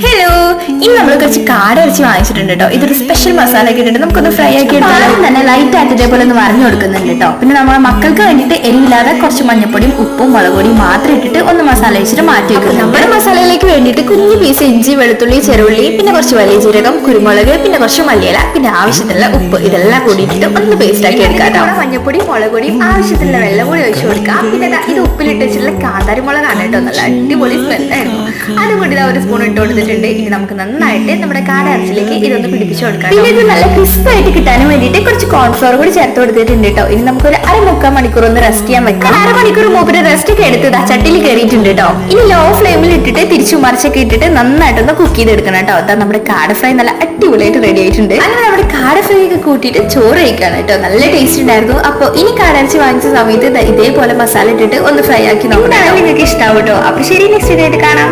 Hello, ഇന്ന് നമ്മൾ കുറച്ച് കാടയിറച്ചി വാങ്ങിച്ചിട്ടുണ്ട് കേട്ടോ. ഇതൊരു സ്പെഷ്യൽ മസാല ഒക്കെ ഇട്ടിട്ട് നമുക്കൊന്ന് ഫ്രൈ ആക്കി എടുത്താലും തന്നെ ലൈറ്റ് ആയിട്ട് ഇതേപോലെ ഒന്ന് വരഞ്ഞു കൊടുക്കുന്നുണ്ട് കേട്ടോ. പിന്നെ നമ്മളെ മക്കൾക്ക് വേണ്ടിയിട്ട് എരിവില്ലാതെ കുറച്ച് മഞ്ഞപ്പൊടിയും ഉപ്പും മുളക് പൊടിയും മാത്രം ഇട്ടിട്ട് ഒന്ന് മസാല വെച്ചിട്ട് മാറ്റി വെക്കുന്നത്. നമ്മുടെ മസാലയിലേക്ക് വേണ്ടിയിട്ട് കുഞ്ഞു പീസ് ഇഞ്ചി, വെളുത്തുള്ളി, ചെറുള്ളി, പിന്നെ കുറച്ച് വലിയ ജീരകം, കുരുമുളക്, പിന്നെ കുറച്ച് മല്ലിയില, പിന്നെ ആവശ്യത്തിനുള്ള ഉപ്പ്, ഇതെല്ലാം കൂടിയിട്ട് ഒന്ന് പേസ്റ്റ് ആക്കി എടുക്കാം കേട്ടോ. മഞ്ഞപ്പൊടി, മുളക് പൊടി, ആവശ്യത്തിനുള്ള വെള്ളം കൂടി ഒഴിച്ചു കൊടുക്കാം. പിന്നെ ഇത് ഉപ്പിലിട്ട് വെച്ചിട്ടുള്ള കാന്താരി മുളകാണ് കേട്ടോ. നല്ല അടിപൊളി സ്മെല്ലായിരുന്നു. അതുകൊണ്ട് ഇതാ ഒരു സ്പൂൺ ഇട്ട് കൊടുത്തിട്ടുണ്ട്. ഇനി നമുക്ക് നന്നായിട്ട് നമ്മുടെ കാടയിറച്ചിലേക്ക് ഇതൊന്ന് പിടിപ്പിച്ചു കൊടുക്കാം. പിന്നെ ഇത് നല്ല ക്രിസ്പ് ആയിട്ട് കിട്ടാനും വേണ്ടിയിട്ട് കുറച്ച് കോൺഫ്ലോർ കൂടി ചേർത്ത് കൊടുത്തിട്ടുണ്ട് കേട്ടോ. ഇനി നമുക്കൊരു അരമുക്കാൽ മണിക്കൂർ ഒന്ന് റെസ്റ്റ് ചെയ്യാൻ വെക്കാം. അരമണിക്കൂർ മൂപ്പര് റെസ്റ്റ് ഒക്കെ എടുത്ത് ചട്ടിയിൽ കയറിയിട്ടുണ്ട് കേട്ടോ. ഇനി ലോ ഫ്ലെയിമിൽ ഇട്ടിട്ട് തിരിച്ചു മറിച്ചൊക്കെ ഇട്ടിട്ട് നന്നായിട്ടൊന്ന് കുക്ക് ചെയ്തെടുക്കണം കേട്ടോ. അതാ നമ്മുടെ കാട ഫ്രൈ നല്ല അടിപൊളിയായിട്ട് റെഡി ആയിട്ടുണ്ട്. അങ്ങനെ നമ്മുടെ കാട ഫ്രൈ ഒക്കെ കൂട്ടിയിട്ട് ചോറ് കഴിക്കാണ് കേട്ടോ. നല്ല ടേസ്റ്റ് ഉണ്ടായിരുന്നു. അപ്പോൾ ഇനി കാടയിറച്ചി വാങ്ങിച്ച സമയത്ത് ഇതേപോലെ മസാല ഇട്ടിട്ട് ഒന്ന് ഫ്രൈ ആക്കി നോക്കണം. നിങ്ങൾക്ക് ഇഷ്ടാവും കേട്ടോ. അപ്പൊ ശരി, നെക്സ്റ്റ് വീഡിയോ ആയിട്ട് കാണാം.